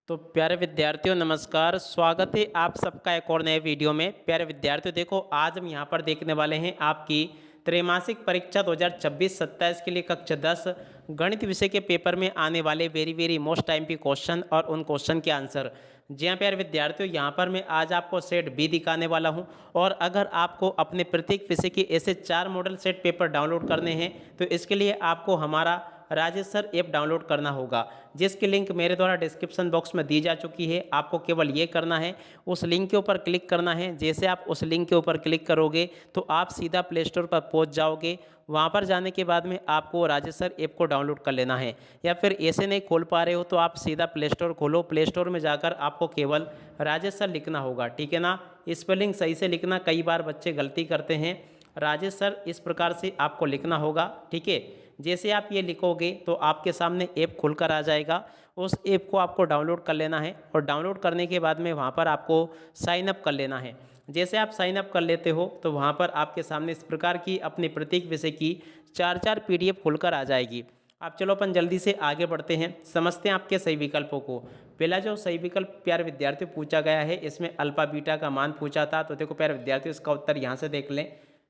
तो प्यारे विद्यार्थियों नमस्कार। स्वागत है आप सबका एक और नए वीडियो में। प्यारे विद्यार्थियों देखो, आज हम यहाँ पर देखने वाले हैं आपकी त्रैमासिक परीक्षा 2026-27 के लिए कक्षा 10 गणित विषय के पेपर में आने वाले वेरी मोस्ट टाइम पे क्वेश्चन और उन क्वेश्चन के आंसर। जी हाँ प्यारे विद्यार्थियों, यहाँ पर मैं आज आपको सेट बी दिखाने वाला हूँ। और अगर आपको अपने प्रत्येक विषय के ऐसे 4 मॉडल सेट पेपर डाउनलोड करने हैं तो इसके लिए आपको हमारा राजेश सर ऐप डाउनलोड करना होगा, जिसकी लिंक मेरे द्वारा डिस्क्रिप्शन बॉक्स में दी जा चुकी है। आपको केवल ये करना है, उस लिंक के ऊपर क्लिक करना है। जैसे आप उस लिंक के ऊपर क्लिक करोगे तो आप सीधा प्ले स्टोर पर पहुंच जाओगे। वहां पर जाने के बाद में आपको राजेश सर ऐप को डाउनलोड कर लेना है, या फिर ऐसे नहीं खोल पा रहे हो तो आप सीधा प्ले स्टोर खोलो। प्ले स्टोर में जाकर आपको केवल राजेश सर लिखना होगा, ठीक है ना। स्पेलिंग सही से लिखना, कई बार बच्चे गलती करते हैं। राजेश सर इस प्रकार से आपको लिखना होगा, ठीक है। जैसे आप ये लिखोगे तो आपके सामने ऐप खुलकर आ जाएगा। उस ऐप को आपको डाउनलोड कर लेना है और डाउनलोड करने के बाद में वहाँ पर आपको साइन अप कर लेना है। जैसे आप साइन अप कर लेते हो तो वहाँ पर आपके सामने इस प्रकार की अपने प्रत्येक विषय की 4 PDF खुलकर आ जाएगी। आप चलो अपन जल्दी से आगे बढ़ते हैं, समझते हैं आपके सही विकल्पों को। पहला जो सही विकल्प प्यारे विद्यार्थियों पूछा गया है, इसमें अल्फा बीटा का मान पूछा था। तो देखो प्यारे विद्यार्थियों, इसका उत्तर यहाँ से देख लें।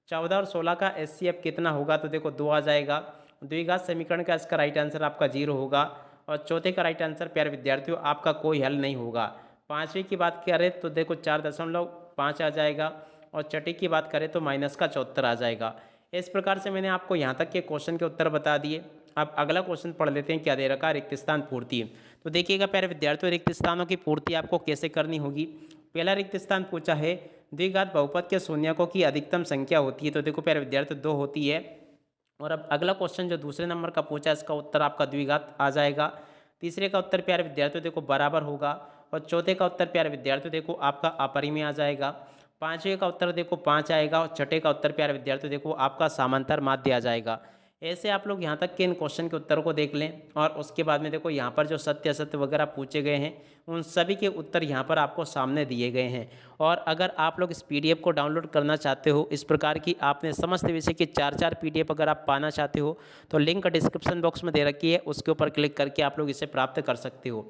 14 और 16 का HCF कितना होगा, तो देखो 2 आ जाएगा। द्विघात समीकरण का इसका राइट आंसर आपका 0 होगा। और चौथे का राइट आंसर प्यारे विद्यार्थियों आपका कोई हल नहीं होगा। पाँचवीं की बात करें तो देखो 4.5 आ जाएगा। और छठी की बात करें तो माइनस का 74 आ जाएगा। इस प्रकार से मैंने आपको यहाँ तक के क्वेश्चन के उत्तर बता दिए। अब अगला क्वेश्चन पढ़ लेते हैं। क्या दे रखा है? रिक्त स्थान पूर्ति। तो देखिएगा प्यारे विद्यार्थियों, रिक्त स्थानों की पूर्ति आपको कैसे करनी होगी। पहला रिक्त स्थान पूछा है, द्विघात बहुपद के शून्यकों की अधिकतम संख्या होती है। तो देखो प्यारे विद्यार्थियों 2 होती है। और अब अगला क्वेश्चन जो दूसरे नंबर का पूछा है, इसका उत्तर आपका द्विघात आ जाएगा। तीसरे का उत्तर प्यारे विद्यार्थियों देखो बराबर होगा। और चौथे का उत्तर प्यारे विद्यार्थियों देखो आपका अपरिमेय आ जाएगा। पांचवें का उत्तर देखो 5 आएगा। और छठे का उत्तर प्यारे विद्यार्थियों देखो आपका समांतर माध्य आ जाएगा। ऐसे आप लोग यहाँ तक के इन क्वेश्चन के उत्तर को देख लें। और उसके बाद में देखो यहाँ पर जो सत्य असत्य वगैरह पूछे गए हैं, उन सभी के उत्तर यहाँ पर आपको सामने दिए गए हैं। और अगर आप लोग इस PDF को डाउनलोड करना चाहते हो, इस प्रकार की आपने समस्त विषय की 4 PDF अगर आप पाना चाहते हो तो लिंक डिस्क्रिप्शन बॉक्स में दे रखी है, उसके ऊपर क्लिक करके आप लोग इसे प्राप्त कर सकते हो।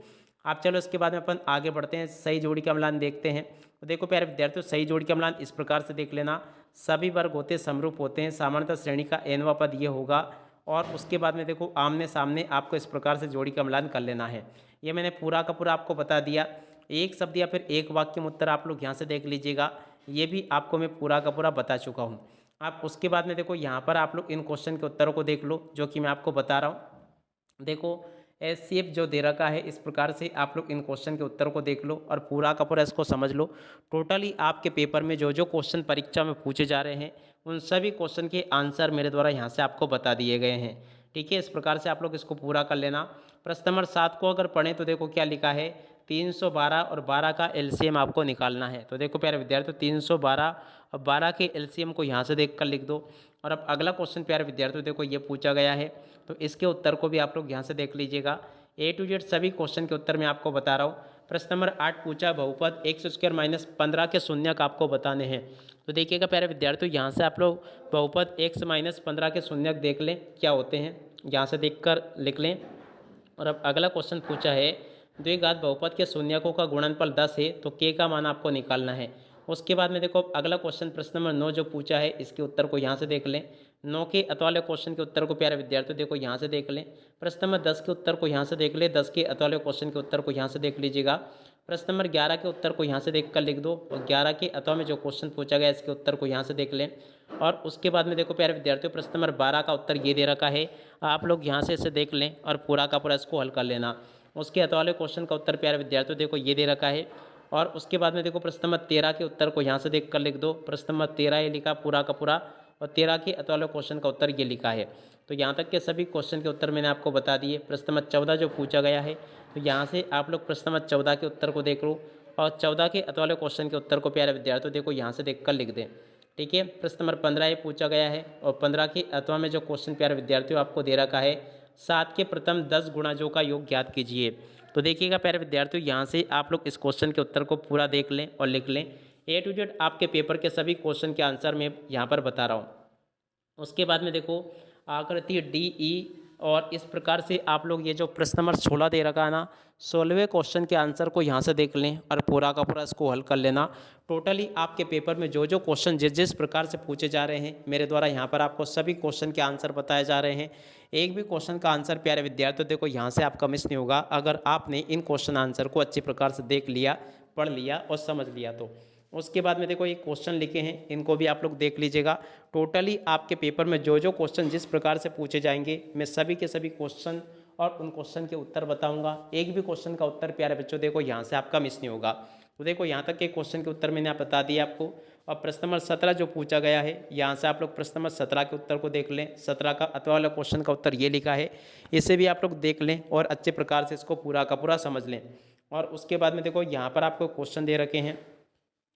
आप चलो इसके बाद में अपन आगे बढ़ते हैं, सही जोड़ी का मिलान देखते हैं। तो देखो प्यारे विद्यार्थियों, सही जोड़ी का मिलान इस प्रकार से देख लेना। सभी वर्ग होते समरूप होते हैं, सामान्यतः श्रेणी का nवां पद ये होगा। और उसके बाद में देखो आमने सामने आपको इस प्रकार से जोड़ी का मिलान कर लेना है। ये मैंने पूरा का पूरा आपको बता दिया। एक शब्द या फिर एक वाक्य में उत्तर आप लोग यहाँ से देख लीजिएगा। ये भी आपको मैं पूरा का पूरा बता चुका हूँ। आप उसके बाद में देखो यहाँ पर आप लोग इन क्वेश्चन के उत्तरों को देख लो, जो कि मैं आपको बता रहा हूँ। देखो HCF जो दे रखा है, इस प्रकार से आप लोग इन क्वेश्चन के उत्तर को देख लो और पूरा का पूरा इसको समझ लो। टोटली आपके पेपर में जो जो क्वेश्चन परीक्षा में पूछे जा रहे हैं, उन सभी क्वेश्चन के आंसर मेरे द्वारा यहाँ से आपको बता दिए गए हैं, ठीक है। इस प्रकार से आप लोग इसको पूरा कर लेना। प्रश्न नंबर 7 को अगर पढ़ें तो देखो क्या लिखा है, 312 और 12 का LCM आपको निकालना है। तो देखो प्यारे विद्यार्थियों, 312 और 12 के LCM को यहाँ से देख कर लिख दो। और अब अगला क्वेश्चन प्यारे विद्यार्थियों देखो ये पूछा गया है, तो इसके उत्तर को भी आप लोग यहाँ से देख लीजिएगा। A to Z सभी क्वेश्चन के उत्तर मैं आपको बता रहा हूँ। प्रश्न नंबर 8 पूछा, बहुपद x² - 15 के शून्यक आपको बताने हैं। तो देखिएगा प्यारे विद्यार्थियों, यहाँ से आप लोग बहुपद x - 15 के शून्यक देख लें क्या होते हैं, यहाँ से देखकर लिख लें। और अब अगला क्वेश्चन पूछा है, द्विघात बहुपद के शून्यकों का गुणनफल 10 है, तो k का मान आपको निकालना है। उसके बाद में देखो अगला क्वेश्चन प्रश्न नंबर 9 जो पूछा है, इसके उत्तर को यहाँ से देख लें। 9 के अत वाले क्वेश्चन के उत्तर को प्यारे विद्यार्थियों देखो यहाँ से देख लें। प्रश्न नंबर 10 के उत्तर को यहाँ से देख लें। 10 के अत वाले क्वेश्चन के उत्तर को यहाँ से देख लीजिएगा। प्रश्न नंबर 11 के उत्तर को यहाँ से देख कर लिख दो। और 11 के अतवा में जो क्वेश्चन पूछा गया, इसके उत्तर को यहाँ से देख लें। और उसके बाद में देखो प्यारे विद्यार्थियों, प्रश्न नंबर 12 का उत्तर ये दे रखा है, आप लोग यहाँ से इसे देख लें और पूरा का पूरा इसको हल कर लेना। उसके अत वाले क्वेश्चन का उत्तर प्यारे विद्यार्थियों देखो ये दे रखा है। और उसके बाद में देखो प्रश्न नंबर 13 के उत्तर को यहाँ से देख कर लिख दो। प्रश्न नंबर 13 ये लिखा पूरा का पूरा। और 13 के अत वाले क्वेश्चन का उत्तर ये लिखा है। तो यहाँ तक के सभी क्वेश्चन के उत्तर मैंने आपको बता दिए। प्रश्न नंबर 14 जो पूछा गया है, तो यहाँ से आप लोग प्रश्न नंबर 14 के उत्तर को देख लो। और 14 के अत वाले क्वेश्चन के उत्तर को प्यारे विद्यार्थियों देखो यहाँ से देख कर लिख दें, ठीक है। प्रश्न नंबर 15 ये पूछा गया है। और 15 के अथवा में जो क्वेश्चन प्यारे विद्यार्थियों आपको दे रखा है, 7 के प्रथम 10 गुणाजों का योग ज्ञात कीजिए। तो देखिएगा प्यारे विद्यार्थियों, यहाँ से आप लोग इस क्वेश्चन के उत्तर को पूरा देख लें और लिख लें। A to Z आपके पेपर के सभी क्वेश्चन के आंसर मैं यहाँ पर बता रहा हूँ। उसके बाद में देखो आकृति DE और इस प्रकार से आप लोग ये जो प्रश्न नंबर 16 दे रखा है ना, 16वें क्वेश्चन के आंसर को यहाँ से देख लें और पूरा का पूरा इसको हल कर लेना। टोटली आपके पेपर में जो जो क्वेश्चन जिस जिस प्रकार से पूछे जा रहे हैं, मेरे द्वारा यहाँ पर आपको सभी क्वेश्चन के आंसर बताए जा रहे हैं। एक भी क्वेश्चन का आंसर प्यारे विद्यार्थियों देखो यहाँ से आपका मिस नहीं होगा, अगर आपने इन क्वेश्चन आंसर को अच्छी प्रकार से देख लिया, पढ़ लिया और समझ लिया तो। उसके बाद में देखो ये क्वेश्चन लिखे हैं, इनको भी आप लोग देख लीजिएगा। टोटली आपके पेपर में जो जो क्वेश्चन जिस प्रकार से पूछे जाएंगे, मैं सभी के सभी क्वेश्चन और उन क्वेश्चन के उत्तर बताऊंगा। एक भी क्वेश्चन का उत्तर प्यारे बच्चों देखो यहाँ से आपका मिस नहीं होगा। तो देखो यहाँ तक के क्वेश्चन के उत्तर मैंने आप बता दिया आपको। और प्रश्न नंबर 17 जो पूछा गया है, यहाँ से आप लोग प्रश्न नंबर 17 के उत्तर को देख लें। 17 का अथवा वाला क्वेश्चन का उत्तर ये लिखा है, इसे भी आप लोग देख लें और अच्छे प्रकार से इसको पूरा का पूरा समझ लें। और उसके बाद में देखो यहाँ पर आपको क्वेश्चन दे रखे हैं,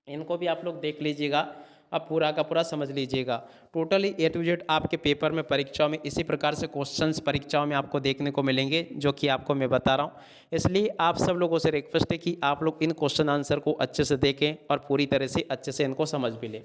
इनको भी आप लोग देख लीजिएगा, अब पूरा का पूरा समझ लीजिएगा। टोटली A to Z आपके पेपर में परीक्षाओं में इसी प्रकार से क्वेश्चंस परीक्षाओं में आपको देखने को मिलेंगे, जो कि आपको मैं बता रहा हूँ। इसलिए आप सब लोगों से रिक्वेस्ट है कि आप लोग इन क्वेश्चन आंसर को अच्छे से देखें और पूरी तरह से अच्छे से इनको समझ भी लें।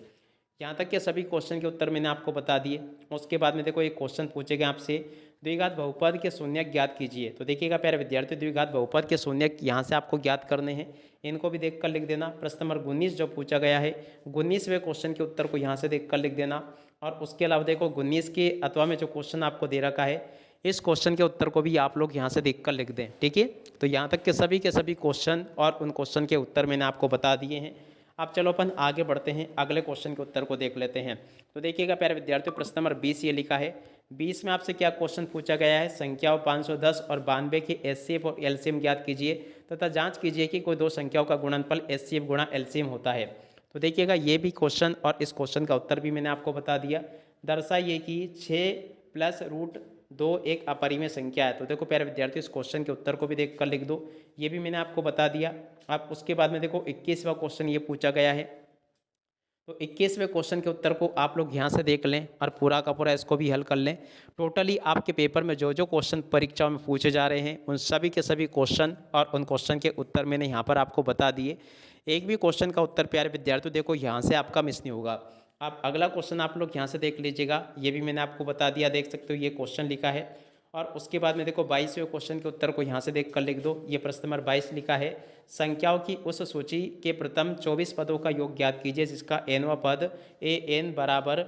यहाँ तक के सभी क्वेश्चन के उत्तर मैंने आपको बता दिए। उसके बाद में देखो एक क्वेश्चन पूछेगा आपसे, द्विघात बहुपद के शून्यक ज्ञात कीजिए। तो देखिएगा प्यारे विद्यार्थी, द्विघात बहुपद के शून्यक यहाँ से आपको ज्ञात करने हैं, इनको भी देख कर लिख देना। प्रश्न नंबर 19 जो पूछा गया है, 19वें क्वेश्चन के उत्तर को यहाँ से देख कर लिख देना। और उसके अलावा देखो 19 के अथवा में जो क्वेश्चन आपको दे रखा है, इस क्वेश्चन के उत्तर को भी आप लोग यहाँ से देख कर लिख दें, ठीक है। तो यहाँ तक के सभी क्वेश्चन और उन क्वेश्चन के उत्तर मैंने आपको बता दिए हैं। अब चलो अपन आगे बढ़ते हैं, अगले क्वेश्चन के उत्तर को देख लेते हैं। तो देखिएगा प्यारे विद्यार्थियों, प्रश्न नंबर 20 ये लिखा है, 20 में आपसे क्या क्वेश्चन पूछा गया है, संख्याओं 510 और 92 के एचसीएफ और एलसीएम ज्ञात कीजिए तथा जांच कीजिए कि कोई दो संख्याओं का गुणनफल एचसीएफ गुणा एलसीएम होता है। तो देखिएगा ये भी क्वेश्चन और इस क्वेश्चन का उत्तर भी मैंने आपको बता दिया। दर्शाइए कि 6 + √2 एक अपरिमेय संख्या है। तो देखो प्यारे विद्यार्थी, इस क्वेश्चन के उत्तर को भी देख कर लिख दो, ये भी मैंने आपको बता दिया। अब उसके बाद में देखो 21वां क्वेश्चन ये पूछा गया है, तो 21वें क्वेश्चन के उत्तर को आप लोग यहाँ से देख लें और पूरा का पूरा इसको भी हल कर लें। टोटली आपके पेपर में जो जो क्वेश्चन परीक्षाओं में पूछे जा रहे हैं, उन सभी के सभी क्वेश्चन और उन क्वेश्चन के उत्तर मैंने यहाँ पर आपको बता दिए। एक भी क्वेश्चन का उत्तर प्यारे विद्यार्थियों देखो यहाँ से आपका मिस नहीं होगा। अब अगला क्वेश्चन आप लोग यहाँ से देख लीजिएगा, ये भी मैंने आपको बता दिया, देख सकते हो ये क्वेश्चन लिखा है। और उसके बाद में देखो 22वें क्वेश्चन के उत्तर को यहाँ से देख कर लिख दो। ये प्रश्न नंबर 22 लिखा है, संख्याओं की उस सूची के प्रथम 24 पदों का योग ज्ञात कीजिए जिसका nवां पद an बराबर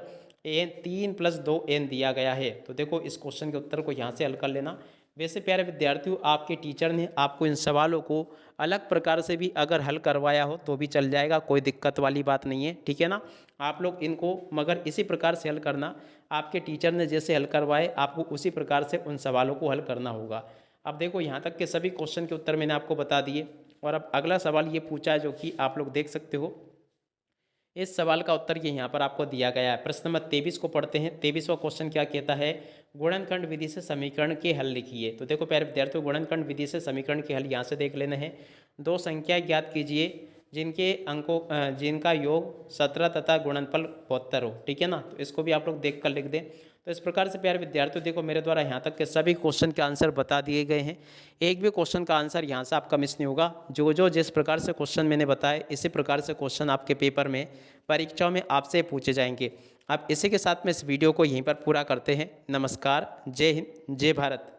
3 + 2n दिया गया है। तो देखो इस क्वेश्चन के उत्तर को यहाँ से हल कर लेना। वैसे प्यारे विद्यार्थियों, आपके टीचर ने आपको इन सवालों को अलग प्रकार से भी अगर हल करवाया हो तो भी चल जाएगा, कोई दिक्कत वाली बात नहीं है, ठीक है ना। आप लोग इनको मगर इसी प्रकार से हल करना, आपके टीचर ने जैसे हल करवाए आपको उसी प्रकार से उन सवालों को हल करना होगा। अब देखो यहाँ तक के सभी क्वेश्चन के उत्तर मैंने आपको बता दिए। और अब अगला सवाल ये पूछा है, जो कि आप लोग देख सकते हो। इस सवाल का उत्तर ये यहाँ पर आपको दिया गया है। प्रश्न नंबर 23 को पढ़ते हैं। 23वां क्वेश्चन क्या कहता है, गुणनखंड विधि से समीकरण के हल लिखिए। तो देखो प्यारे विद्यार्थियों, गुणनखंड विधि से समीकरण के हल यहाँ से देख लेना है। दो संख्याएं ज्ञात कीजिए जिनका योग 17 तथा गुणनफल 72 हो, ठीक है ना। तो इसको भी आप लोग देख कर लिख दें। तो इस प्रकार से प्यारे विद्यार्थियों देखो, मेरे द्वारा यहाँ तक के सभी क्वेश्चन के आंसर बता दिए गए हैं। एक भी क्वेश्चन का आंसर यहाँ से आपका मिस नहीं होगा। जो जिस प्रकार से क्वेश्चन मैंने बताए, इसी प्रकार से क्वेश्चन आपके पेपर में परीक्षाओं में आपसे पूछे जाएंगे। अब इसी के साथ में इस वीडियो को यहीं पर पूरा करते हैं। नमस्कार, जय हिंद, जय भारत।